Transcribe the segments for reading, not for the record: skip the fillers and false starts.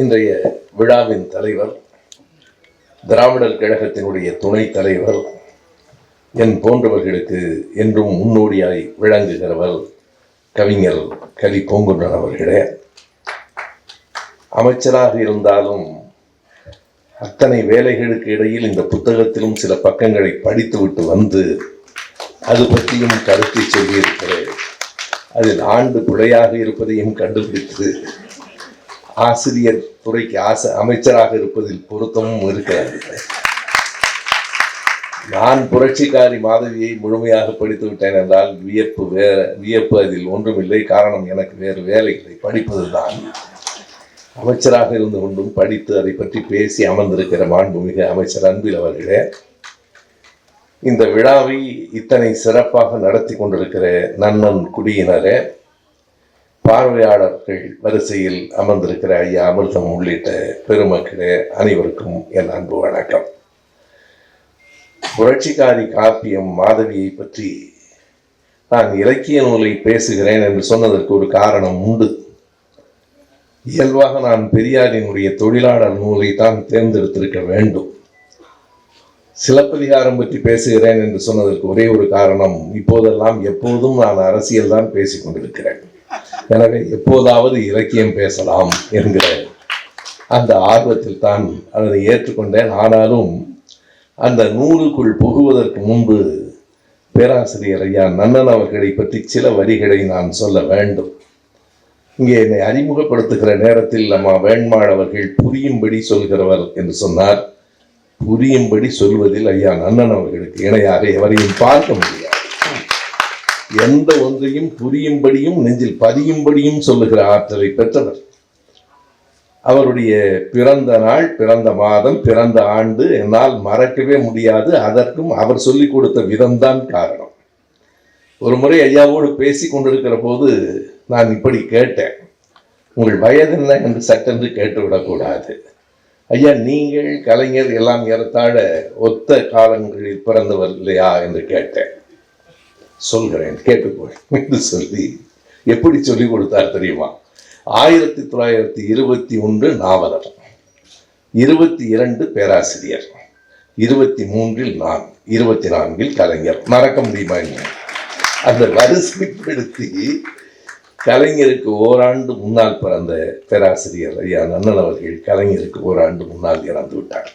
இன்றைய விழாவின் தலைவர், திராவிடர் கழகத்தினுடைய துணைத் தலைவர், என் போன்றவர்களுக்கு என்றும் முன்னோடியாய் விளங்குகிறவர் கவிஞர் கலி பூங்குன்றன் அவர்களே. அமைச்சராக இருந்தாலும் அத்தனை வேலைகளுக்கு இடையில் இந்த புத்தகத்திலும் சில பக்கங்களை படித்துவிட்டு வந்து அது பற்றியும் கருத்தை சொல்லியிருக்கிறேன். அதில் ஆண்டு பிழையாக இருப்பதையும் கண்டுபிடித்து ஆசிரியர் துறைக்கு அமைச்சராக இருப்பதில் பொருத்தமும் இருக்கிறது. நான் புரட்சிக்காரி மாதவியை முழுமையாக படித்து விட்டேன் என்றால் வியப்பு அதில் ஒன்றுமில்லை. காரணம், எனக்கு வேறு வேலைகளை படிப்பதுதான். அமைச்சராக இருந்து கொண்டும் படித்து அதை பற்றி பேசி அமர்ந்திருக்கிற மாண்புமிகு அமைச்சர் அன்பில் அவர்களே, இந்த விழாவை இத்தனை சிறப்பாக நடத்தி கொண்டிருக்கிற நன்னன் குடியினரே, பார்வையாளர்கள் வரிசையில் அமர்ந்திருக்கிற ஐயா அமிர்தம் உள்ளிட்ட பெருமக்களே, அனைவருக்கும் என் அன்பு வணக்கம். புரட்சிக்காரி காப்பியம் மாதவியை பற்றி நான் இலக்கிய நூலை பேசுகிறேன் என்று சொன்னதற்கு ஒரு காரணம் உண்டு. இயல்பாக நான் பெரியாரினுடைய தொழிலாளர் நூலை தான் தேர்ந்தெடுத்திருக்க வேண்டும். சிலப்பதிகாரம் பற்றி பேசுகிறேன் என்று சொன்னதற்கு ஒரே ஒரு காரணம், இப்போதெல்லாம் எப்போதும் நான் அரசியல் தான் பேசிக் கொண்டிருக்கிறேன். எனவே எப்போதாவது இலக்கியம் பேசலாம் என்கிற அந்த ஆர்வத்தில் தான் அதனை ஏற்றுக்கொண்டேன். ஆனாலும் அந்த நூலுக்குள் புகுவதற்கு முன்பு பேராசிரியர் ஐயா நன்னன் அவர்களை பற்றி சில வரிகளை நான் சொல்ல வேண்டும். இங்கே என்னை அறிமுகப்படுத்துகிற நேரத்தில் அம்மா வேண்மாள் அவர்கள் புரியும்படி சொல்கிறவர் என்று சொன்னார். புரியும்படி சொல்வதில் ஐயா நன்னன் அவர்களுக்கு இணையாக எவரையும் பார்க்க முடியாது. எந்த ஒன்றையும் புரியும்படியும் நெஞ்சில் பதியும்படியும் சொல்லுகிற ஆற்றலை பெற்றவர். அவருடைய பிறந்த நாள், பிறந்த மாதம், பிறந்த ஆண்டு என்னால் மறக்கவே முடியாது. அதற்கும் அவர் சொல்லிக் கொடுத்த விதம்தான் காரணம். ஒரு முறை ஐயாவோடு பேசி கொண்டிருக்கிற போது நான் இப்படி கேட்டேன், உங்கள் வயது என்ன என்று சட்டென்று கேட்டுவிடக்கூடாது. ஐயா, நீங்கள் கலைஞர் எல்லாம் ஏறத்தாழ ஒத்த காலங்களில் பிறந்தவர் இல்லையா என்று கேட்டேன். சொல்கிறேன், கேட்டுக்கொள் என்று சொல்லி எப்படி சொல்லிக் கொடுத்தார் தெரியுமா? 1921 நாவலர், 22 பேராசிரியர், 23 நான், 24 கலைஞர். மறக்க முடியுமா? அந்த வரிசைப்படுத்தி கலைஞருக்கு ஓராண்டு முன்னால் பிறந்த பேராசிரியர் ஐயா நன்னன் அவர்கள் கலைஞருக்கு ஓராண்டு முன்னால் இறந்து விட்டார்.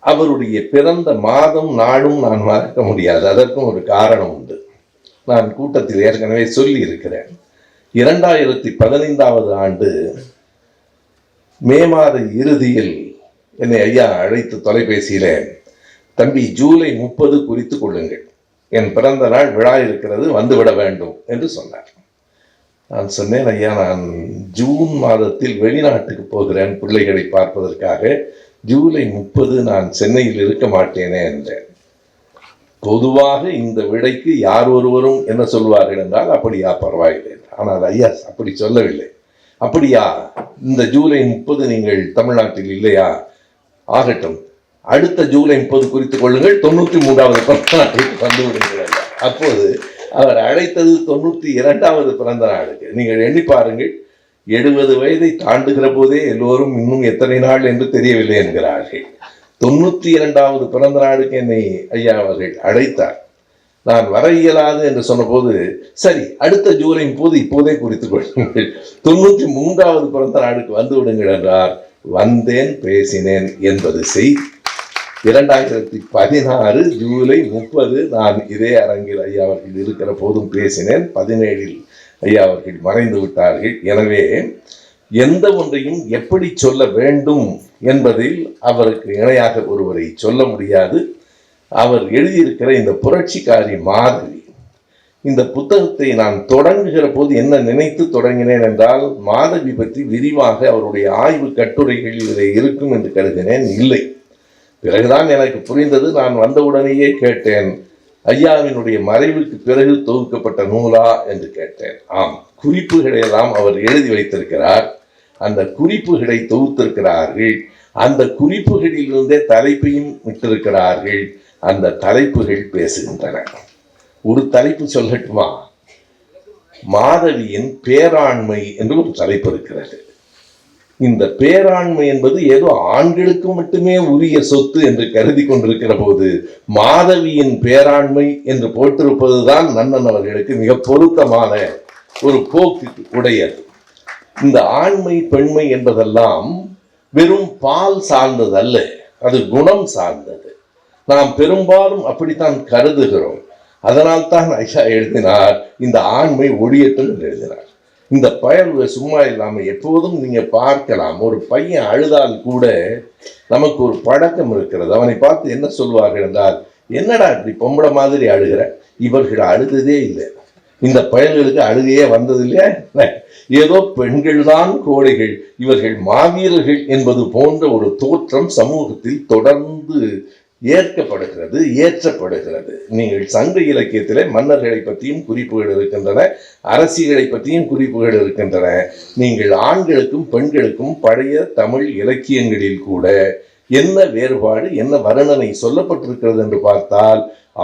அவருடைய பிறந்த மாதம் நாளும் நான் மறக்க முடியாது. அதற்கும் ஒரு காரணம் உண்டு. நான் கூட்டத்தில் ஏற்கனவே சொல்லி இருக்கிறேன். 2015 ஆண்டு மே மாத இறுதியில் என்னை ஐயா அழைத்து தொலைபேசியில, தம்பி ஜூலை 30 குறித்து கொள்ளுங்கள், என் பிறந்த நாள் விழா இருக்கிறது, வந்துவிட வேண்டும் என்று சொன்னார். நான் சொன்னேன், ஐயா நான் ஜூன் மாதத்தில் வெளிநாட்டுக்கு போகிறேன் பிள்ளைகளை பார்ப்பதற்காக, ஜூலை 30 நான் சென்னையில் இருக்க மாட்டேனே என்றேன். பொதுவாக இந்த விடைக்கு யார் ஒருவரும் என்ன சொல்வார்கள் என்றால், அப்படியா, பரவாயில்லை. ஆனால் ஐயா அப்படி சொல்லவில்லை. அப்படியா, இந்த ஜூலை 30 நீங்கள் தமிழ்நாட்டில் இல்லையா, ஆகட்டும், அடுத்த ஜூலை 30 குறித்துக் கொள்ளுங்கள், 93வது பிறந்த நாளுக்கு வந்து விடுங்கள். அப்போது அவர் அழைத்தது 92வது பிறந்த நாளுக்கு. நீங்கள் எண்ணி பாருங்கள், 70 வயதை தாண்டுகிற போதே எல்லோரும் இன்னும் எத்தனை நாள் என்று தெரியவில்லை என்கிறார்கள். 92வது பிறந்த நாளுக்கு என்னை ஐயா அவர்கள் அழைத்தார். நான் வர இயலாது என்று சொன்னபோது, சரி அடுத்த ஜூலை 30 இப்போதே குறித்துக் கொள்ளுங்கள், 93வது பிறந்த நாளுக்கு வந்து விடுங்கள் என்றார். வந்தேன், பேசினேன் என்பது செய்தி. 2016 ஜூலை 30 நான் இதே அரங்கில் ஐயா அவர்கள் இருக்கிற போதும் பேசினேன். 17 ஐயா அவர்கள் மறைந்து விட்டார்கள். எனவே எந்த ஒன்றையும் எப்படி சொல்ல வேண்டும் என்பதில் அவருக்கு இணையாக ஒருவரை சொல்ல முடியாது. அவர் எழுதியிருக்கிற இந்த புரட்சிக்காரி மாதவி, இந்த புத்தகத்தை நான் தொடங்குகிற போது என்ன நினைத்து தொடங்கினேன் என்றால், மாதவி பற்றி விரிவாக அவருடைய ஆய்வு கட்டுரைகள் இதில் இருக்கும் என்று கருதினேன். இல்லை, பிறகுதான் எனக்கு புரிந்தது. நான் வந்தவுடனேயே கேட்டேன், ஐயாவினுடைய மறைவுக்கு பிறகு தொகுக்கப்பட்ட நூலா என்று கேட்டேன். ஆம், குறிப்புகளை எல்லாம் அவர் எழுதி வைத்திருக்கிறார். அந்த குறிப்புகளை தொகுத்திருக்கிறார்கள். அந்த குறிப்புகளிலிருந்தே தலைப்பையும் விட்டிருக்கிறார்கள். அந்த தலைப்புகள் பேசுகின்றன. ஒரு தலைப்பு சொல்லட்டுமா? மாதவியின் பேராண்மை என்று ஒரு தலைப்பு இருக்கிறது. இந்த பேராண்மை என்பது ஏதோ ஆண்களுக்கு மட்டுமே உரிய சொத்து என்று கருதி கொண்டிருக்கிற போது மாதவியின் பேராண்மை என்று போட்டிருப்பதுதான் நன்னன் அவர்களுக்கு மிக பொருத்தமான ஒரு போக்கு உடையது. இந்த ஆண்மை பெண்மை என்பதெல்லாம் வெறும் பால் சார்ந்தது அல்ல, அது குணம் சார்ந்தது. நாம் பெரும்பாலும் அப்படித்தான் கருதுகிறோம். அதனால் தான் ஐயா எழுதினார் இந்த ஆண்மை ஒழியட்டும் என்று எழுதினார். இந்த பயல்வை சும்மா இல்லாம எப்போதும் நீங்க பார்க்கலாம். ஒரு பையன் அழுதால் கூட நமக்கு ஒரு பழக்கம் இருக்கிறது. அவனை பார்த்து என்ன சொல்வார்கள் என்றால், என்னடா இப்படி பொம்பளை மாதிரி அழுகிற, இவர்கள் அழுததே இல்லை, இந்த பயல்களுக்கு அழுகையே வந்தது இல்லையா, ஏதோ பெண்கள் தான் கோழைகள், இவர்கள் மாவீரர்கள் என்பது போன்ற ஒரு தோற்றம் சமூகத்தில் தொடர்ந்து ஏற்கப்படுகிறது, ஏற்றப்படுகிறது. நீங்கள் சங்க இலக்கியத்திலே மன்னர்களை பற்றியும் குறிப்புகள் இருக்கின்றன, அரசியலை பற்றியும் குறிப்புகள் இருக்கின்றன. நீங்கள் ஆண்களுக்கும் பெண்களுக்கும் பழைய தமிழ் இலக்கியங்களில் கூட என்ன வேறுபாடு, என்ன வர்ணனை சொல்லப்பட்டிருக்கிறது என்று பார்த்தால்,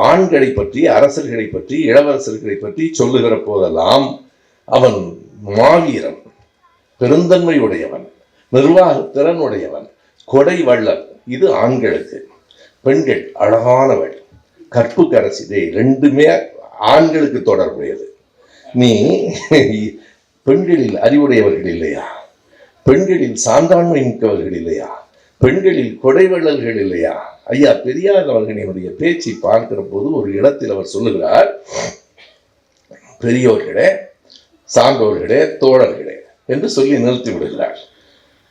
ஆண்களை பற்றி, அரசர்களை பற்றி, இளவரசர்களை பற்றி சொல்லுகிற போதெல்லாம் அவன் மாவீரன், பெருந்தன்மையுடையவன், நிர்வாகத்திறன் உடையவன், கொடை வள்ளல். இது ஆண்களுக்கு. பெண்கள் அழகானவள், கற்புக்கரசி, ரெண்டுமே ஆண்களுக்கு தொடர்புடையது. நீ பெண்களில் அறிவுடையவர்கள் இல்லையா, பெண்களில் சான்றாண்மை மிக்கவர்கள் இல்லையா, பெண்களில் கொடைவள்ளல்கள் இல்லையா? ஐயா பெரியார் அவர்களினுடைய பேச்சை பார்க்கிற போது ஒரு இடத்தில் அவர் சொல்லுகிறார், பெரியோர்களே, சான்றோர்களே, தோழர்களே என்று சொல்லி நிறுத்தி விடுகிறார்.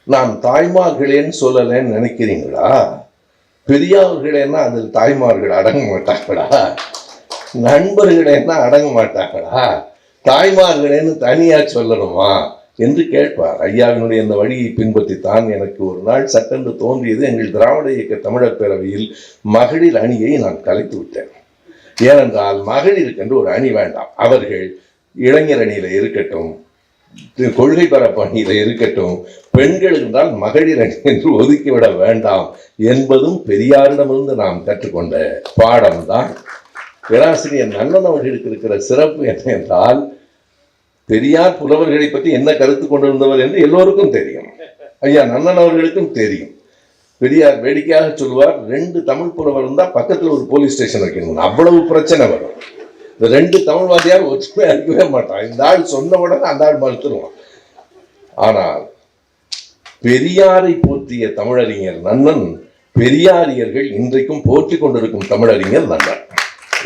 நான் தாய்மார்களேன்னு சொல்லலன்னு நினைக்கிறீங்களா? பெரியார்களேன்னா அதில் தாய்மார்கள் அடங்க மாட்டாங்களா? நண்பர்களேன்னா அடங்க மாட்டாங்களா? தாய்மார்களேன்னு தனியா சொல்லணுமா என்று கேட்பார். ஐயாவினுடைய அந்த வழியை பின்பற்றித்தான் எனக்கு ஒரு நாள் சட்டென்று தோன்றியது. எங்கள் திராவிட இயக்க தமிழர் பேரவையில் மகளிர் அணியை நான் கலைத்து விட்டேன். ஏனென்றால் மகளிருக்கு ஒரு அணி வேண்டாம், அவர்கள் இளைஞர் அணியில இருக்கட்டும், கொள்கை பரப்பு அணியில இருக்கட்டும், பெண்கள் இருந்தால் மகளிர் அணி என்று ஒதுக்கிவிட வேண்டாம் என்பதும் பெரியாரிடமிருந்து நாம் கற்றுக்கொண்ட பாடம்தான். பேராசிரியர் நன்னன் அவர்களுக்கு இருக்கிற சிறப்பு என்ன என்றால், பெரியார் புலவர்களை பற்றி என்ன கருத்து கொண்டிருந்தவர் என்று எல்லோருக்கும் தெரியும், ஐயா நன்னன் அவர்களுக்கும் தெரியும். பெரியார் வேடிக்கையாக சொல்லுவார், 2 தமிழ் புலவர் இருந்தா பக்கத்துல ஒரு போலீஸ் ஸ்டேஷன் வைக்கணும், அவ்வளவு பிரச்சனை வரும். இந்த 2 தமிழ்வாதியார் ஒற்றுமையா இருக்கவே மாட்டான். இந்த ஆள் சொன்ன உடனே அந்த ஆள் மறுத்துருவான். ஆனால் பெரியாரை போற்றிய தமிழறிஞர் நன்னன், பெரியாரியர்கள் இன்றைக்கும் போற்றி கொண்டிருக்கும் தமிழறிஞர் நன்னன்.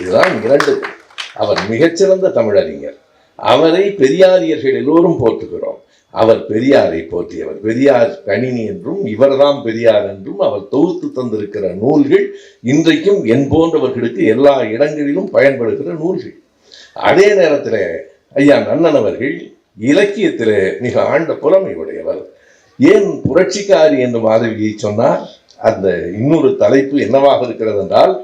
இதுதான் 2. அவர் மிகச்சிறந்த தமிழறிஞர். அவரை பெரியாரியர்கள் எல்லோரும் போற்றுகிறோம். அவர் பெரியாரை போற்றியவர். பெரியார் கணினி என்றும் இவர்தான் பெரியார் என்றும் அவர் தொகுத்து தந்திருக்கிற நூல்கள் இன்றைக்கும் என் போன்றவர்களுக்கு எல்லா இடங்களிலும் பயன்படுகிற நூல்கள். அதே நேரத்தில் ஐயா நன்னன் அவர்கள் இலக்கியத்தில் மிக ஆழ்ந்த புலமை உடையவர். ஏன் புரட்சிக்காரி என்று மாதவியை சொன்னார்? அந்த இன்னொரு தலைப்பு என்னவாக இருக்கிறது என்றால்,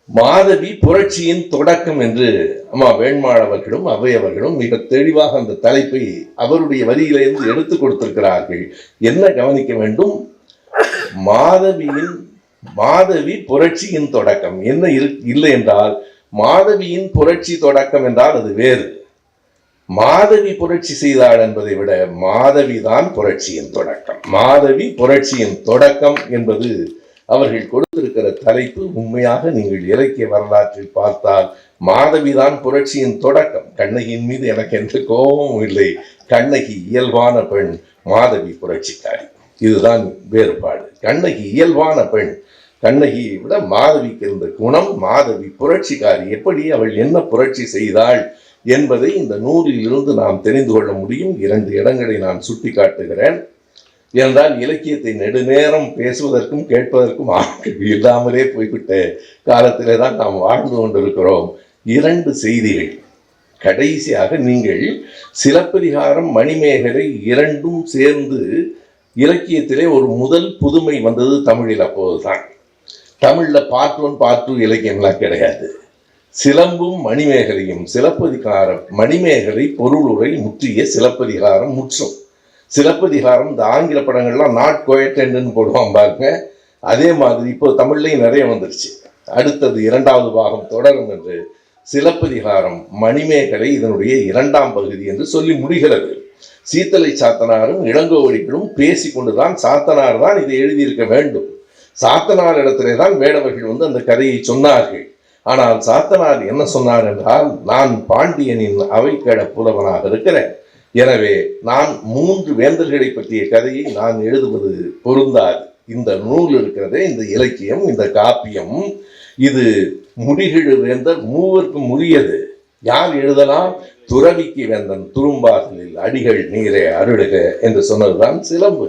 மாதவி புரட்சியின் தொடக்கம் என்று அம்மா வேண்மாள் அவர்களும் அவையவர்களும் மிக தெளிவாக அந்த தலைப்பை அவருடைய வரியிலிருந்து எடுத்து கொடுத்திருக்கிறார்கள். என்ன கவனிக்க வேண்டும்? மாதவி புரட்சியின் தொடக்கம் என்ன இல்லை என்றால், மாதவியின் புரட்சி தொடக்கம் என்றால் அது வேறு. மாதவி புரட்சி செய்தாள் என்பதை விட மாதவிதான் புரட்சியின் தொடக்கம். மாதவி புரட்சியின் தொடக்கம் என்பது அவர்கள் கொடுத்திருக்கிற தலைப்பு. உண்மையாக நீங்கள் இலக்கிய வரலாற்றில் பார்த்தால் மாதவிதான் புரட்சியின் தொடக்கம். கண்ணகியின் மீது எனக்கு எந்த கோபமும் இல்லை. கண்ணகி இயல்பான பெண், மாதவி புரட்சிக்காரி. இதுதான் வேறுபாடு. கண்ணகி இயல்பான பெண், கண்ணகியை விட மாதவிக்கு இருந்த குணம். மாதவி புரட்சிக்காரி. எப்படி அவள் என்ன புரட்சி செய்தாள் என்பதை இந்த நூலில் இருந்து நாம் தெரிந்து கொள்ள முடியும். 2 இடங்களை நான் சுட்டி காட்டுகிறேன். என்றால் இலக்கியத்தை நெடுநேரம் பேசுவதற்கும் கேட்பதற்கும் ஆட்கள் இல்லாமலே போய்விட்ட காலத்திலே தான் நாம் வாழ்ந்து கொண்டிருக்கிறோம். 2 செய்திகள். கடைசியாக நீங்கள் சிலப்பதிகாரம், மணிமேகலை 2ம் சேர்ந்து இலக்கியத்திலே ஒரு முதல் புதுமை வந்தது தமிழில். அப்போதுதான் தமிழ்ல பார்ட் 1 பார்ட் 2 இலக்கியம்லாம் கிடையாது. சிலம்பும் மணிமேகலையும், சிலப்பதிகாரம் மணிமேகலை பொருளுரை முற்றிய சிலப்பதிகாரம் முற்றும். சிலப்பதிகாரம் இந்த ஆங்கில படங்கள்லாம் நாட் கோயட்டன்னு போடுவான் பாருங்க, அதே மாதிரி இப்போ தமிழ்லையும் நிறைய வந்துருச்சு. அடுத்தது 2வது பாகம் தொடரும் என்று சிலப்பதிகாரம் மணிமேகலை இதனுடைய 2ஆம் பகுதி என்று சொல்லி முடிகிறது. சீத்தலை சாத்தனாரும் இளங்கோவடிகளும் பேசிக்கொண்டுதான் சாத்தனார் தான் இதை எழுதியிருக்க வேண்டும். சாத்தனார் இடத்திலே தான் வேடவர்கள் அந்த கதையை சொன்னார்கள். ஆனால் சாத்தனார் என்ன சொன்னார் என்றால், நான் பாண்டியனின் அவைக்கட புலவனாக இருக்கிறேன், எனவே நான் 3 வேந்தர்களை பற்றிய கதையை நான் எழுதுவது பொருந்தாது. இந்த நூல் இருக்கிறதே, இந்த இலக்கியம், இந்த காப்பியம், இது முடிகிழு வேந்தர் மூவருக்கும் உரியது. யார் எழுதலாம்? துறவிக்கு வேந்தன் துரும்பாகலில் அடிகள் நீரே அருளுக என்று சொன்னதுதான் சிலம்பு.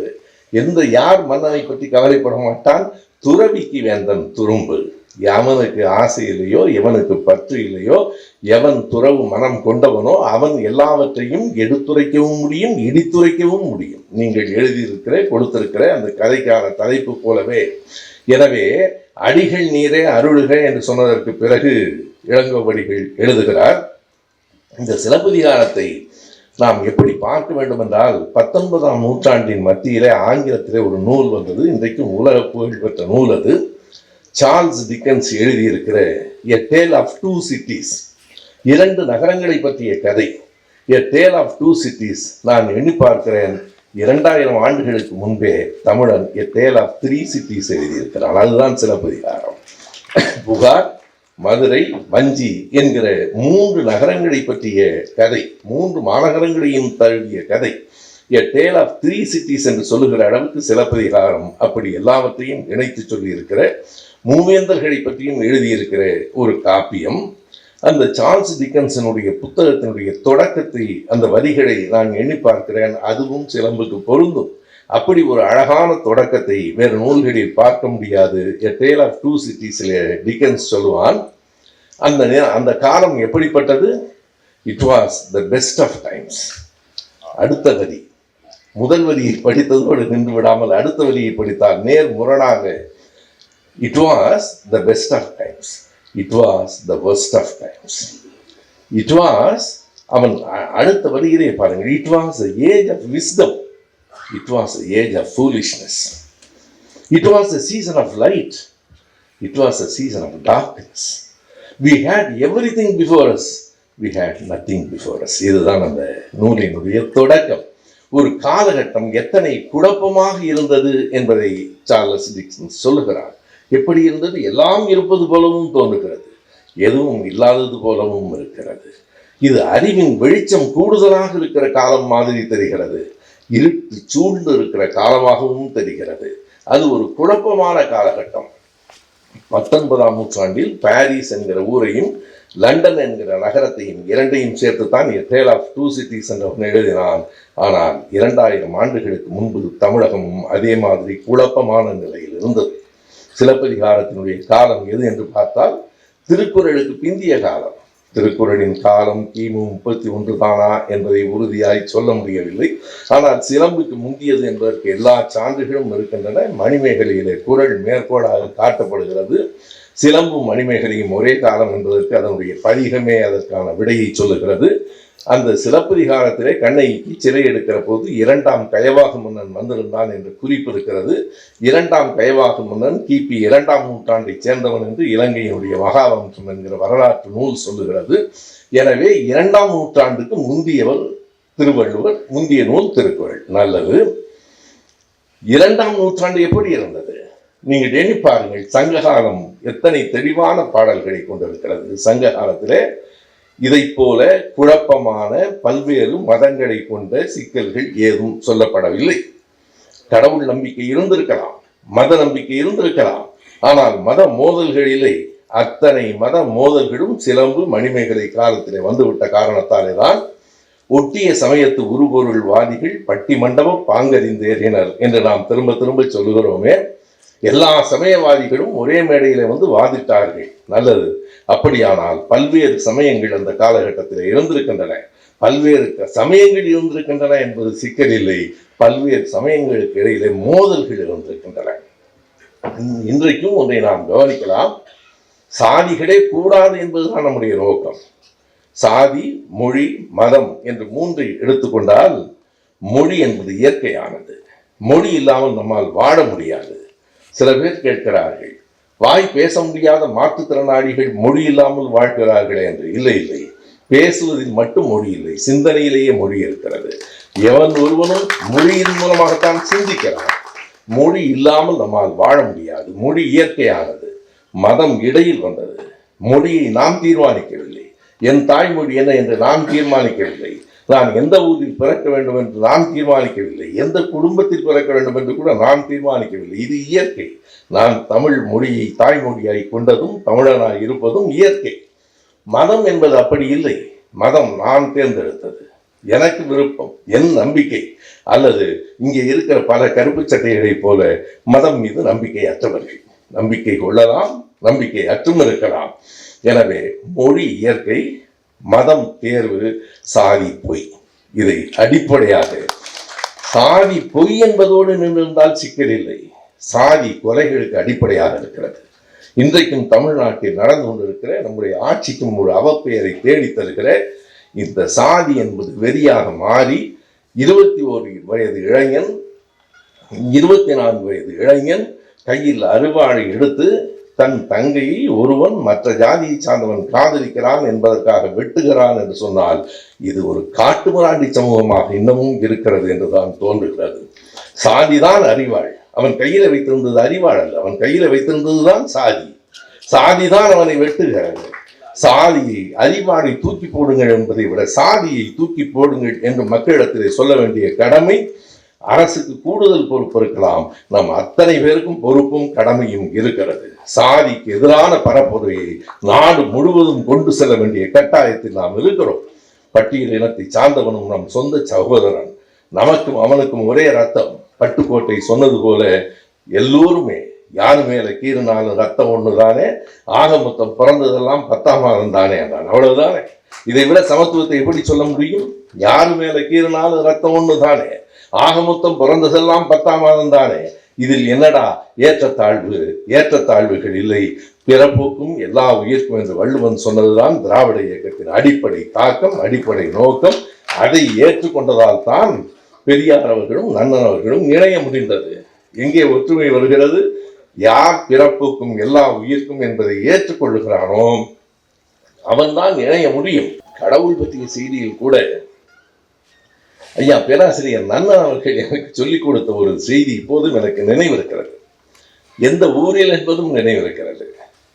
யார் மன்னனை பற்றி கவலைப்பட மாட்டான்? துறவிக்கு வேந்தன் துரும்பு. எவனுக்கு ஆசை இல்லையோ, எவனுக்கு பற்று இல்லையோ, எவன் துறவு மனம் கொண்டவனோ அவன் எல்லாவற்றையும் எடுத்துரைக்கவும் முடியும், இடித்துரைக்கவும் முடியும். நீங்கள் எழுதியிருக்கிற கொடுத்திருக்கிற அந்த கதைக்கான தலைப்பு போலவே. எனவே அடிகள் நீரே அருளுக என்று சொன்னதற்கு பிறகு இளங்கோவடிகள் எழுதுகிறார், இந்த சிலப்பதிகாரத்தை நாம் எப்படி பார்க்க வேண்டும் என்றால், 19ஆம் நூற்றாண்டின் மத்தியிலே ஆங்கிலத்திலே ஒரு நூல் வந்தது. இன்றைக்கும் உலக புகழ் பெற்ற நூல் அது. சார்ல்ஸ் டிக்கன்ஸ் எழுதியிருக்கிற எ டேல் ஆஃப் 2 சிட்டிஸ், 2 நகரங்களை பற்றிய கதை. எ டேல் ஆஃப் 2 சிட்டிஸ். நான் எண்ணி பார்க்கிறேன், 2000 ஆண்டுகளுக்கு முன்பே தமிழன் எ டேல் ஆஃப் 3 சிட்டிஸ் எழுதியிருக்கிறான். அதுதான் சிலப்பதிகாரம். புகார், மதுரை, வஞ்சி என்கிற 3 நகரங்களை பற்றிய கதை, 3 மாநகரங்களையும் தழுவிய கதை. எ டேல் ஆஃப் 3 சிட்டிஸ் என்று சொல்லுகிற அளவுக்கு சிலப்பதிகாரம் அப்படி எல்லாவற்றையும் இணைத்து சொல்லி இருக்கிற, மூவேந்தர்களை பற்றியும் எழுதியிருக்கிற ஒரு காப்பியம். அந்த சார்ல்ஸ் டிக்கன்சனுடைய புத்தகத்தினுடைய தொடக்கத்தை, அந்த வரிகளை நான் எண்ணி பார்க்கிறேன், அதுவும் சிலம்புக்கு பொருந்தும். அப்படி ஒரு அழகான தொடக்கத்தை வேறு நூல்களில் பார்க்க முடியாது. எ டேல் ஆஃப் 2 சிட்டிஸில் டிக்கன்ஸ் சொல்லுவான், அந்த காலம் எப்படிப்பட்டது? It was the best of times. அடுத்த வரி, முதல் வரியை படித்ததோடு நின்று விடாமல் அடுத்த வரியை படித்தால் நேர் முரணாக, it was the best of times, it was the worst of times. It was, அவன் அடுத்த வரியிலே பாருங்கள், it was the age of wisdom, it was the age of foolishness, இட் was the season of light, it was a season of darkness, we had everything before us, we had nothing before us. இதுதான் அந்த நூலினுடைய தொடக்கம். ஒரு காலகட்டம் எத்தனை குழப்பமாக இருந்தது என்பதை சார்லஸ் டிக்கன்ஸ் சொல்லுகிறார். எப்படி இருந்தது? எல்லாம் இருப்பது போலவும் தோன்றுகிறது, எதுவும் இல்லாதது போலவும் இருக்கிறது. இது அறிவின் வெளிச்சம் கூடுதலாக இருக்கிற காலம் மாதிரி தெரிகிறது, இருட்டு சூழ்ந்து இருக்கிற காலமாகவும் தெரிகிறது. அது ஒரு குழப்பமான காலகட்டம். 19ஆம் நூற்றாண்டில் பாரிஸ் என்கிற ஊரையும் லண்டன் என்கிற நகரத்தையும் இரண்டையும் சேர்த்துத்தான் எ டேல் ஆஃப் 2 சிட்டிஸ் என்று எழுதினான். ஆனால் 2000 ஆண்டுகளுக்கு முன்பு தமிழகமும் அதே மாதிரி குழப்பமான நிலையில் இருந்தது. சிலப்பதிகாரத்தினுடைய காலம் எது என்று பார்த்தால், திருக்குறளுக்கு பிந்திய காலம். திருக்குறளின் காலம் கிமு 31 தானா என்பதை உறுதியாய் சொல்ல முடியவில்லை. ஆனால் சிலம்புக்கு முந்தியது என்பதற்கு எல்லா சான்றுகளும் இருக்கின்றன. மணிமேகலையிலே குறள் மேற்கோளாக காட்டப்படுகிறது. சிலம்பும் மணிமேகலையும் ஒரே காலம் என்பதற்கு அதனுடைய பதிகமே அதற்கான விடையை சொல்லுகிறது. அந்த சிலப்பதிகாரத்திலே கண்ணகிக்கு சிலை எடுக்கிற போது 2ஆம் கயவாகு மன்னன் வந்திருந்தான் என்று குறிப்பு இருக்கிறது. 2ஆம் கயவாகு மன்னன் கிபி 2ஆம் நூற்றாண்டை சேர்ந்தவன் என்று இலங்கையினுடைய மகாவம்சம் என்கிற வரலாற்று நூல் சொல்லுகிறது. எனவே 2ஆம் நூற்றாண்டுக்கு முந்தியவர் திருவள்ளுவர், முந்திய நூல் திருக்குறள். நல்லது. 2ஆம் நூற்றாண்டு எப்படி இருந்தது? நீங்கள் எண்ணி பாருங்கள். சங்ககாலம் எத்தனை தெளிவான பாடல்களை கொண்டிருக்கிறது. சங்க காலத்திலே இதை போல குழப்பமான பல்வேறு மதங்களை கொண்ட சிக்கல்கள் ஏதும் சொல்லப்படவில்லை. கடவுள் நம்பிக்கை இருந்திருக்கலாம், மத நம்பிக்கை இருந்திருக்கலாம், ஆனால் மத மோதல்களிலே அத்தனை மத மோதல்களும் சிலம்பு மணிமேகலை காலத்திலே வந்துவிட்ட காரணத்தாலே தான் ஒட்டிய சமயத்து உருபொருள்வாதிகள் பட்டி மண்டப பாங்கறிந்தேறினர் என்று நாம் திரும்ப திரும்ப சொல்லுகிறோமே. எல்லா சமயவாதிகளும் ஒரே மேடையில வாதிட்டார்கள். நல்லது. அப்படியானால் பல்வேறு சமயங்கள் அந்த காலகட்டத்தில் இருந்திருக்கின்றன. பல்வேறு சமயங்கள் இருந்திருக்கின்றன என்பது சிக்கல் இல்லை. பல்வேறு சமயங்களுக்கு இடையிலே மோதல்கள் இருந்திருக்கின்றன. இன்றைக்கும் ஒன்றை நாம் கவனிக்கலாம். சாதிகளே கூடாது என்பதுதான் நம்முடைய நோக்கம். சாதி, மொழி, மதம் என்று 3 எடுத்துக்கொண்டால், மொழி என்பது இயற்கையானது. மொழி இல்லாமல் நம்மால் வாழ முடியாது. சில பேர் கேட்கிறார்கள், வாய் பேச முடியாத மாற்றுத்திறனாளிகள் மொழி இல்லாமல் வாழ்கிறார்களே என்று. இல்லை இல்லை, பேசுவதில் மட்டும் மொழி இல்லை, சிந்தனையிலேயே மொழி இருக்கிறது. எவன் ஒருவனும் மொழியின் மூலமாகத்தான் சிந்திக்கிறான். மொழி இல்லாமல் நம்மால் வாழ முடியாது. மொழி இயற்கையானது, மதம் இடையில் வந்தது. மொழியை நாம் தீர்மானிக்கவில்லை. என் தாய்மொழி என்ன என்று நாம் தீர்மானிக்கவில்லை. நான் எந்த ஊரில் பிறக்க வேண்டும் என்று நான் தீர்மானிக்கவில்லை. எந்த குடும்பத்தில் பிறக்க வேண்டும் என்று கூட நான் தீர்மானிக்கவில்லை. இது இயற்கை. நான் தமிழ் மொழியை தாய்மொழியாய் கொண்டதும் தமிழனாய் இருப்பதும் இயற்கை. மதம் என்பது அப்படி இல்லை. மதம் நான் தேர்ந்தெடுத்தது, எனக்கு விருப்பம், என் நம்பிக்கை. அல்லது இங்கே இருக்கிற பல கருப்பு சட்டைகளை போல மதம் மீது நம்பிக்கை அற்றவர்கள். நம்பிக்கை கொள்ளலாம், நம்பிக்கை அற்றும் இருக்கலாம். எனவே மொழி இயற்கை, மதம் தேர்வு, சாதி பொய். இதை அடிப்படையாக சாதி பொய் என்பதோடு நின்றிருந்தால் சிக்கல் இல்லை. சாதி கொலைகளுக்கு அடிப்படையாக இருக்கிறது. இன்றைக்கும் தமிழ்நாட்டில் நடந்து கொண்டிருக்கிற நம்முடைய ஆட்சிக்கும் ஒரு அவப்பெயரை தேடி தருகிற இந்த சாதி என்பது வெறியாக மாறி 21 வயது இளைஞன், 24 வயது இளைஞன் கையில் அருவாளை எடுத்து தன் தங்கையை ஒருவன் மற்ற ஜாதியை சார்ந்தவன் காதலிக்கிறான் என்பதற்காக வெட்டுகிறான் என்று சொன்னால் இது ஒரு காட்டுமிராண்டி சமூகமாக இன்னமும் இருக்கிறது என்றுதான் தோன்றுகிறது. சாதிதான் அறிவாள். அவன் கையில வைத்திருந்தது அறிவாள் அல்ல, அவன் கையில வைத்திருந்ததுதான் சாதி. சாதிதான் அவனை வெட்டுகிறது. சாதியை, அறிவாளை தூக்கி போடுங்கள் என்பதை விட சாதியை தூக்கி போடுங்கள் என்று மக்களிடத்திலே சொல்ல வேண்டிய கடமை அரசுக்கு கூடுதல் பொறுப்பு இருக்கலாம். நம் அத்தனை பேருக்கும் பொறுப்பும் கடமையும் இருக்கிறது. சாதிக்கு எதிரான பரப்புரையை நாடு முழுவதும் கொண்டு செல்ல வேண்டிய கட்டாயத்தில் நாம் இருக்கிறோம். பட்டியல் இனத்தை சார்ந்தவனும் நம் சொந்த சகோதரன், நமக்கும் அவனுக்கும் ஒரே ரத்தம். பட்டுக்கோட்டை சொன்னது போல எல்லோருமே யாரு மேல கீறினாலும் ரத்தம் ஒண்ணுதானே, ஆக மொத்தம் பிறந்ததெல்லாம் 10ஆம் மாதம் தானே என்றான். அவ்வளவுதானே. இதை விட சமத்துவத்தை எப்படி சொல்ல முடியும்? யாரு மேல கீறினாலும் ரத்தம் ஒண்ணுதானே, ஆக மொத்தம் பிறந்ததெல்லாம் 10ஆம் மாதம் தானே. இதில் என்னடா ஏற்றத்தாழ்வு? ஏற்றத்தாழ்வுகள் இல்லை, பிறப்புக்கும் எல்லா உயிர்க்கும் என்று வள்ளுவன் சொன்னதுதான் திராவிட இயக்கத்தின் அடிப்படை தாக்கம், அடிப்படை நோக்கம். அதை ஏற்றுக்கொண்டதால் தான் பெரியார் அவர்களும் நன்னன் அவர்களும் இணைய முடிந்தது. எங்கே ஒற்றுமை வருகிறது? யார் பிறப்புக்கும் எல்லா உயிர்க்கும் என்பதை ஏற்றுக்கொள்ளுகிறானோ அவன்தான் இணைய முடியும். கடவுள் பற்றிய செய்தியில் கூட ஐயா பேராசிரியர் நன்னன் அவர்கள் எனக்கு சொல்லிக் கொடுத்த ஒரு செய்தி இப்போதும் எனக்கு நினைவிருக்கிறது. எந்த ஊரில் என்பதும் நினைவிருக்கிறது.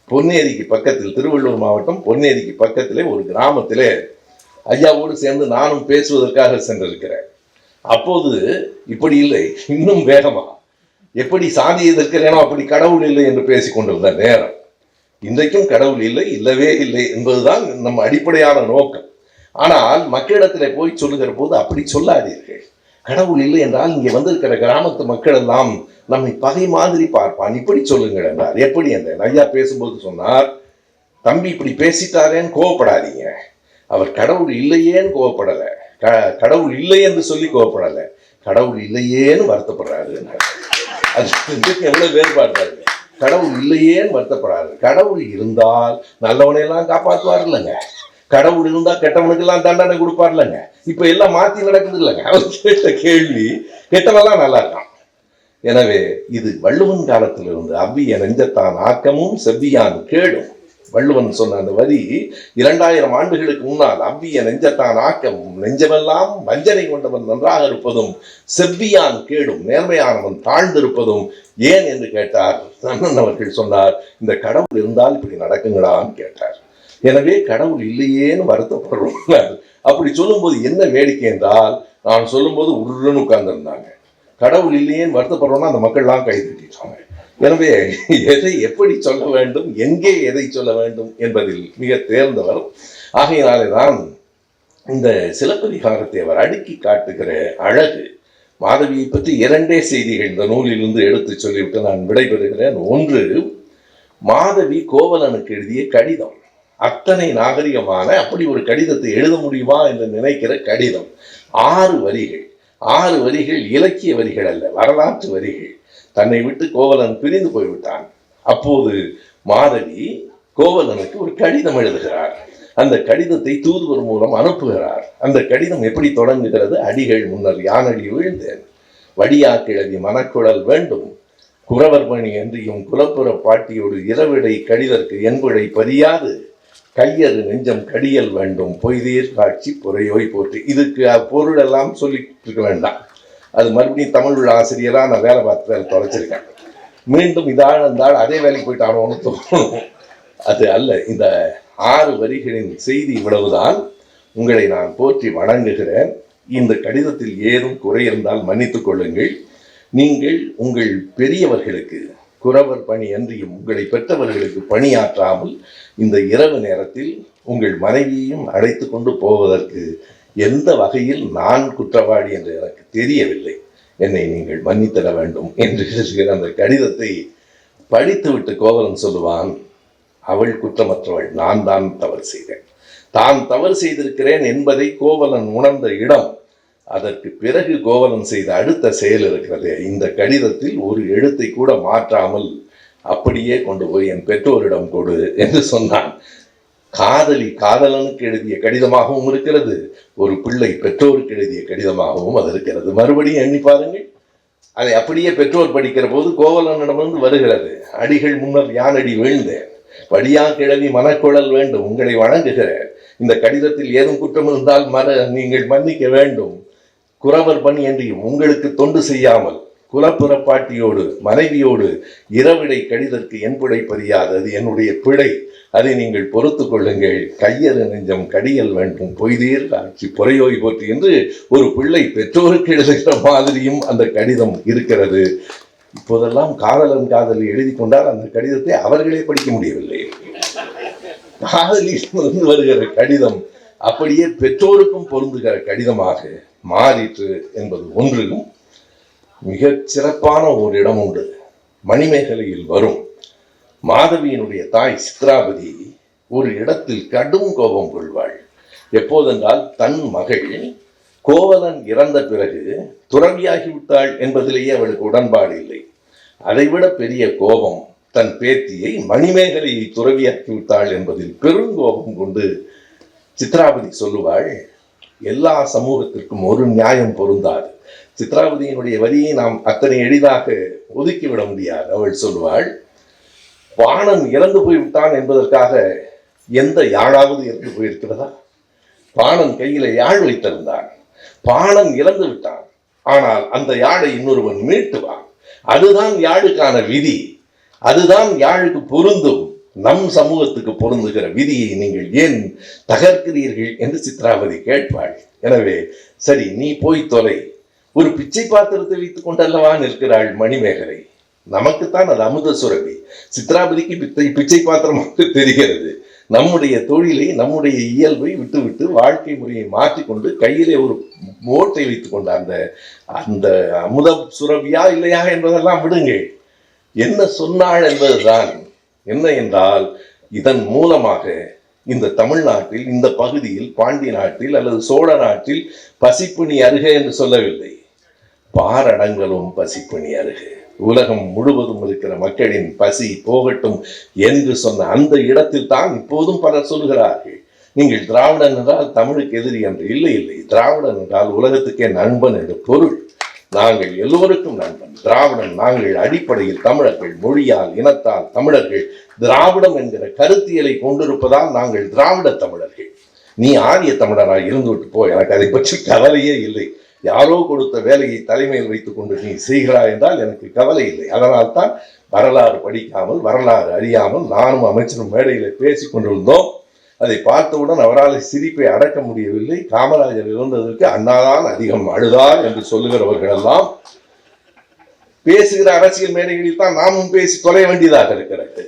பொன்னேரிக்கு பக்கத்தில், திருவள்ளூர் மாவட்டம் பொன்னேரிக்கு பக்கத்திலே ஒரு கிராமத்திலே ஐயாவோடு சேர்ந்து நானும் பேசுவதற்காக சென்றிருக்கிறேன். அப்போது இப்படி இல்லை, இன்னும் வேகமா எப்படி சாதி எதிர்க்கிறேனோ அப்படி கடவுள் இல்லை என்று பேசிக் கொண்டிருந்த நேரம். இன்றைக்கும் கடவுள் இல்லை, இல்லவே இல்லை என்பதுதான் நம் அடிப்படையான நோக்கம். ஆனால் மக்களிடத்திலே போய் சொல்லுகிற போது அப்படி சொல்லாதீர்கள். கடவுள் இல்லை என்றால் இங்கே வந்திருக்கிற கிராமத்து மக்கள் எல்லாம் நம்மை பகை மாதிரி பார்ப்பான், இப்படி சொல்லுங்கள் என்றார். எப்படி என்றேன். ஐயா பேசும்போது சொன்னார், தம்பி இப்படி பேசிட்டாரேன்னு கோவப்படாதீங்க. அவர் கடவுள் இல்லையேன்னு கோவப்படலை, கடவுள் இல்லை என்று சொல்லி கோவப்படலை, கடவுள் இல்லையேன்னு வருத்தப்படுறாரு. அது எவ்வளவு வேறுபாடு. கடவுள் இல்லையேன்னு வருத்தப்படுறாரு. கடவுள் இருந்தால் நல்லவனையெல்லாம் காப்பாற்றுவார் இல்லைங்க, கடவுள் இருந்தா கெட்டவனுக்கு எல்லாம் தண்டனை கொடுப்பார் இல்லைங்க. இப்ப எல்லாம் மாத்தி நடக்குது இல்லைங்க. அவர் கேட்ட கேள்வி கெட்டவெல்லாம் நல்லா இருக்கான். எனவே இது வள்ளுவன் காலத்திலிருந்து அவ்விய நெஞ்சத்தான் ஆக்கமும் செவ்வியான் கேடும். வள்ளுவன் சொன்ன அந்த வரி 2000 ஆண்டுகளுக்கு முன்னால் அவ்விய நெஞ்சத்தான் ஆக்கமும், நெஞ்சமெல்லாம் வஞ்சனை கொண்டவன் நன்றாக இருப்பதும், செவ்வியான் கேடும், நேர்மையானவன் தாழ்ந்திருப்பதும் ஏன் என்று கேட்டார். நன்னன் அவர்கள் சொன்னார், இந்த கடவுள் இருந்தால் இப்படி நடக்குங்களான்னு கேட்டார். எனவே கடவுள் இல்லையேன்னு வருத்தப்படுறோம். அப்படி சொல்லும்போது என்ன வேடிக்கை என்றால், நான் சொல்லும்போது உருன்னு உட்கார்ந்துருந்தாங்க. கடவுள் இல்லையேன்னு வருத்தப்படுறோம்னா அந்த மக்கள்லாம் கை தட்டிட்டாங்க. எனவே எதை எப்படி சொல்ல வேண்டும், எங்கே எதை சொல்ல வேண்டும் என்பதில் மிக தேர்ந்தவர். ஆகையினாலே தான் இந்த சிலப்பதிகாரத்தை அவர் அடுக்கி காட்டுகிற அழகு. மாதவியை பற்றி 2 செய்திகள் இந்த நூலிலிருந்து எடுத்து சொல்லிவிட்டு நான் விடைபெறுகிறேன். ஒன்று, மாதவி கோவலனுக்கு எழுதிய கடிதம். அத்தனை நாகரிகமான அப்படி ஒரு கடிதத்தை எழுத முடியுமா என்று நினைக்கிற கடிதம். 6 வரிகள். 6 வரிகள் இலக்கிய வரிகள் அல்ல, வரலாற்று வரிகள். தன்னை விட்டு கோவலன் பிரிந்து போய்விட்டான். அப்போது மாதவி கோவலனுக்கு ஒரு கடிதம் எழுதுகிறார். அந்த கடிதத்தை தூதுவர் மூலம் அனுப்புகிறார். அந்த கடிதம் எப்படி தொடங்குகிறது? அடிகள் முன்னர் யானடி வீழ்ந்தேன், வடியா கிழவி மனக்குழல் வேண்டும், குறவர்மணி என்றியும் குலப்புற பாட்டியோடு இரவிடை கடிதற்கு என்புடை பறியாது கையறு நெஞ்சம் கடியல் வேண்டும் பொய்தீர் காட்சி பொறையோய் போட்டு. இதுக்கு பொருள் எல்லாம் சொல்லிட்டு இருக்க வேண்டாம். அது மறுபடியும் தமிழ் உள்ள ஆசிரியராக நான் வேலை பார்த்து வேலை தொலைச்சிருக்கேன். மீண்டும் இதால் இருந்தால் அதே வேலைக்கு போயிட்டானோன்னு தோணும். அது அல்ல. இந்த 6 வரிகளின் செய்தி இவ்வளவுதான். உங்களை நான் போற்றி வணங்குகிறேன். இந்த கடிதத்தில் ஏதும் குறை இருந்தால் மன்னித்துக் கொள்ளுங்கள். நீங்கள் உங்கள் பெரியவர்களுக்கு குறவர் பணி அன்றியும் உங்களை பெற்றவர்களுக்கு பணியாற்றாமல் இந்த இரவு நேரத்தில் உங்கள் மனைவியையும் அழைத்து கொண்டு போவதற்கு எந்த வகையில் நான் குற்றவாளி என்று எனக்கு தெரியவில்லை. என்னை நீங்கள் மன்னித்தர வேண்டும் என்று எழுதுகிற அந்த கடிதத்தை படித்துவிட்டு கோவலன் சொல்லுவான், அவள் குற்றமற்றவள், நான் தான் தவறு செய்தேன். தான் தவறு செய்திருக்கிறேன் என்பதை கோவலன் உணர்ந்த இடம். அதற்கு பிறகு கோவலன் செய்த அடுத்த செயல் இருக்கிறது. இந்த கடிதத்தில் ஒரு எழுத்தை கூட மாற்றாமல் அப்படியே கொண்டு போய் என் பெற்றோரிடம் கொடு என்று சொன்னான். காதலி காதலனுக்கு எழுதிய கடிதமாகவும் இருக்கிறது, ஒரு பிள்ளை பெற்றோருக்கு எழுதிய கடிதமாகவும் அது இருக்கிறது. மறுபடியும் எண்ணி பாருங்கள். அதை அப்படியே பெற்றோர் படிக்கிற போது கோவலனிடமிருந்து வருகிறது, அடிகள் முன்னர் யானடி வீழ்ந்தேன், படியா கிழவி மனக்குழல் வேண்டும், உங்களை வணங்குகிறேன். இந்த கடிதத்தில் ஏதும் குற்றம் இருந்தால் நீங்கள் மன்னிக்க வேண்டும். குறவர் பணி என்றியும் உங்களுக்கு தொண்டு செய்யாமல் குலப்புறப்பாட்டியோடு மனைவியோடு இரவிடை கடிதற்கு என்புடை பறியாது, அது என்னுடைய பிழை, அதை நீங்கள் பொறுத்து கொள்ளுங்கள். கையறு நெஞ்சம் கடியல் வேண்டும் பொய்தீர் காட்சி பொறையோய் போற்றி என்று ஒரு பிள்ளை பெற்றோருக்கு எழுதுகிற மாதிரியும் அந்த கடிதம் இருக்கிறது. இப்போதெல்லாம் காதலன் காதலி எழுதி கொண்டால் அந்த கடிதத்தை அவர்களே படிக்க முடியவில்லை. காதலியிலிருந்து வருகிற கடிதம் அப்படியே பெற்றோருக்கும் பொருந்துகிற கடிதமாக மாறிற்று என்பது ஒன்றிலும் மிகச் சிறப்பான ஒரு இடம் உண்டு. மணிமேகலையில் வரும் மாதவியினுடைய தாய் சித்ராபதி ஒரு இடத்தில் கடும் கோபம் கொள்வாள். எப்போதென்றால் தன் மகள் கோவலன் இறந்த பிறகு துறவியாகிவிட்டாள் என்பதிலேயே அவளுக்கு உடன்பாடு இல்லை. அதைவிட பெரிய கோபம் தன் பேத்தியை மணிமேகலையை துறவியாக்கிவிட்டாள் என்பதில் பெருங்கோபம் கொண்டு சித்ராபதி சொல்லுவாள், எல்லா சமூகத்திற்கும் ஒரு நியாயம் பொருந்தாது. சித்ராபதியினுடைய வரியை நாம் அத்தனை எளிதாக ஒதுக்கிவிட முடியாது. அவள் சொல்வாள், பாணன் இறந்து போய்விட்டான் என்பதற்காக எந்த யாழாவது இறந்து போயிருக்கிறதா? பாணன் கையில யாழ் வைத்திருந்தான், பாணன் இறந்து விட்டான், ஆனால் அந்த யாழை இன்னொருவன் மீட்டுவான். அதுதான் யாழுக்கான விதி, அதுதான் யாழுக்கு பொருந்தும். நம் சமூகத்துக்கு பொருந்துகிற விதியை நீங்கள் ஏன் தகர்க்கிறீர்கள் என்று சித்ராபதி கேட்பாள். எனவே சரி, நீ போய் தொலை, ஒரு பிச்சை பாத்திரத்தை வைத்துக் கொண்டல்லவா நிற்கிறாள் மணிமேகலை. நமக்குத்தான் அது அமுத சுரபி, சித்ராபதிக்கு பிச்சை பாத்திரமாக தெரிகிறது. நம்முடைய தொழிலை நம்முடைய இயல்பை விட்டுவிட்டு வாழ்க்கை முறையை மாற்றிக்கொண்டு கையிலே ஒரு ஓட்டை வைத்துக் கொண்ட அந்த அமுத சுரபியா இல்லையா என்பதெல்லாம் விடுங்கள். என்ன சொன்னாள் என்பதுதான். என்ன என்றால், இதன் மூலமாக இந்த தமிழ்நாட்டில், இந்த பகுதியில், பாண்டி நாட்டில் அல்லது சோழ நாட்டில் பசிப்பிணி அருக என்று சொல்லவில்லை, பாரடங்களும் பசிப்பிணி அருக, உலகம் முழுவதும் இருக்கிற மக்களின் பசி போகட்டும் என்று சொன்ன அந்த இடத்தில் தான் இப்போதும் பலர் சொல்கிறார்கள், நீங்கள் திராவிடன் என்றால் தமிழுக்கு எதிரி என்று. இல்லை இல்லை, திராவிடன் என்றால் உலகத்துக்கே நண்பன் என்று பொருள். நாங்கள் எல்லோருக்கும் நண்பன். திராவிடன் நாங்கள் அடிப்படையில் தமிழர்கள், மொழியால் இனத்தால் தமிழர்கள், திராவிடம் என்கிற கருத்தியலை கொண்டிருப்பதால் நாங்கள் திராவிட தமிழர்கள். நீ ஆரிய தமிழராக இருந்துவிட்டு போ, எனக்கு அதை பற்றி கவலையே இல்லை. யாரோ கொடுத்த வேலையை தலைமையில் வைத்துக் கொண்டு நீ செய்கிறாய் என்றால் எனக்கு கவலை இல்லை. அதனால் தான் வரலாறு படிக்காமல், வரலாறு அறியாமல் நானும் அமைச்சரும் மேடையில பேசிக் கொண்டிருந்தோம். அதை பார்த்தவுடன் அவரால் சிரிப்பை அடக்க முடியவில்லை. காமராஜர் இருந்ததற்கு அண்ணாதான் அதிகம் அழுதார் என்று சொல்லுகிறவர்கள் எல்லாம் பேசுகிற அரசியல் மேடைகளில் தான் நாமும் பேசி தொலைய வேண்டியதாக இருக்கிறது.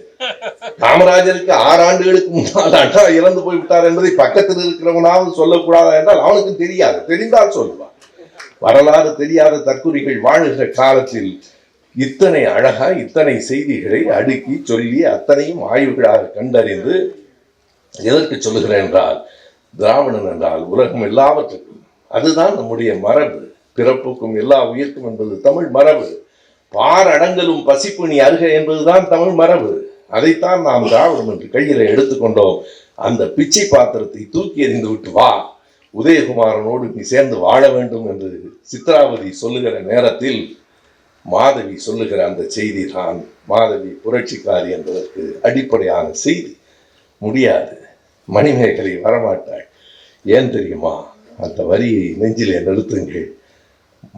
காமராஜருக்கு 6 ஆண்டுகளுக்கு முன்னால் அண்ணா இறந்து போய்விட்டார் என்பதை பக்கத்தில் இருக்கிறவனாவது சொல்லக்கூடாதா என்றால் அவனுக்கு தெரியாது, தெரிந்தால் சொல்லுவான். வரலாறு தெரியாத தற்குறிகள் வாழுகிற காலத்தில் இத்தனை அழகா இத்தனை செய்திகளை அடுக்கி சொல்லி அத்தனையும் ஆய்வுகளாக கண்டறிந்து எதற்கு சொல்லுகிறேன் என்றால், திராவிடன் என்றால் உலகம் எல்லாவற்றுக்கும், அதுதான் நம்முடைய மரபு. பிறப்புக்கும் எல்லா உயிர்க்கும் என்பது தமிழ் மரபு. பாரடங்கலும் பசிப்பிணி அருக என்பதுதான் தமிழ் மரபு. அதைத்தான் நாம் திராவிடம் என்று கையில எடுத்துக்கொண்டோம். அந்த பிச்சை பாத்திரத்தை தூக்கி எறிந்து விட்டு வா, உதயகுமாரனோடு நீ சேர்ந்து வாழ வேண்டும் என்று சித்ராவதி சொல்லுகிற நேரத்தில் மாதவி சொல்லுகிற அந்த செய்தி தான் மாதவி புரட்சிக்காரி என்பதற்கு அடிப்படையான செய்தி. முடியாது, மணிமேகலை வரமாட்டாள். ஏன் தெரியுமா? அந்த வரியை நெஞ்சிலே நிறுத்துங்கள்.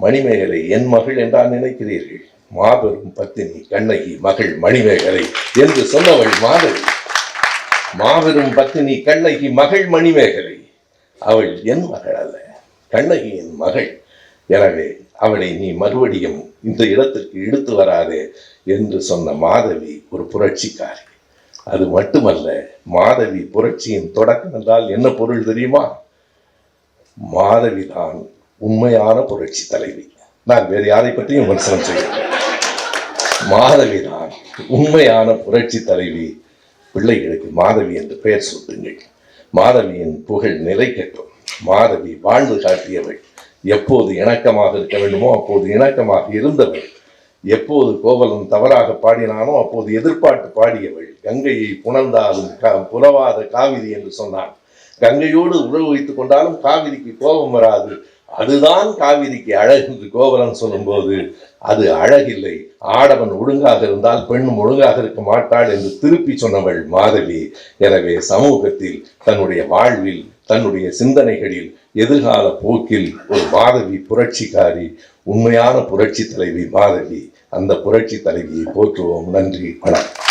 மணிமேகலை என் மகள் என்றால் நினைக்கிறீர்கள்? மாபெரும் பத்தினி கண்ணகி மகள் மணிமேகலை என்று சொன்னவள் மாதவி. மாபெரும் பத்தினி கண்ணகி மகள் மணிமேகலை. அவள் என் மகள் அல்ல, கண்ணகியின் மகள். எனவே அவளை நீ மறுபடியும் இந்த இடத்திற்கு இழுத்து வராதே என்று சொன்ன மாதவி ஒரு புரட்சிக்காரி. அது மட்டுமல்ல, மாதவி புரட்சியின் தொடக்கம் என்றால் என்ன பொருள் தெரியுமா? மாதவிதான் உண்மையான புரட்சி தலைவி. நான் வேறு யாரை பற்றியும் விமர்சனம் செய்கிறேன். மாதவிதான் உண்மையான புரட்சி தலைவி. பிள்ளைகளுக்கு மாதவி என்று பெயர் சூட்டுங்கள். மாதவியின் புகழ் நிலைக்கட்டும். மாதவி வாழ்ந்து காட்டியவள். எப்போது இணக்கமாக இருக்க வேண்டுமோ அப்போது இணக்கமாக இருந்தவள். எப்போது கோவலன் தவறாக பாடினானோ அப்போது எதிர்பார்த்து பாடியவள். கங்கையை புணர்ந்தாலும் புலவாத காவிரி என்று சொன்னான். கங்கையோடு உறவு வைத்துக் கொண்டாலும் காவிரிக்கு கோபம் வராது. அதுதான் காவிரிக்கு அழகு என்று கோவலன் சொல்லும்போது அது அழகில்லை. ஆடவன் ஒழுங்காக இருந்தால் பெண்ணும் ஒழுங்காக இருக்க மாட்டாள் என்று திருப்பி சொன்னவள் மாதவி. எனவே சமூகத்தில், தன்னுடைய வாழ்வில், தன்னுடைய சிந்தனைகளில், எதிர்கால போக்கில் ஒரு மாதவி புரட்சிக்காரி, உண்மையான புரட்சி தலைவி மாதவி. அந்த புரட்சி தலைவியை போற்றுவோம். நன்றி, வணக்கம்.